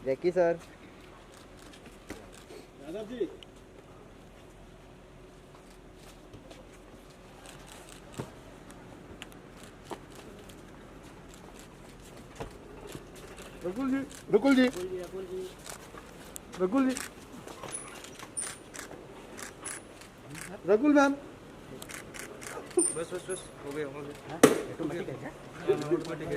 Jackie sir. Yadav ji. Rakul जी, रकुल जी, रकुल जी, Rakul ma'am. बस बस बस हो गया हो गया। ऑटोमेटिक है क्या? ऑटोमेटिक है।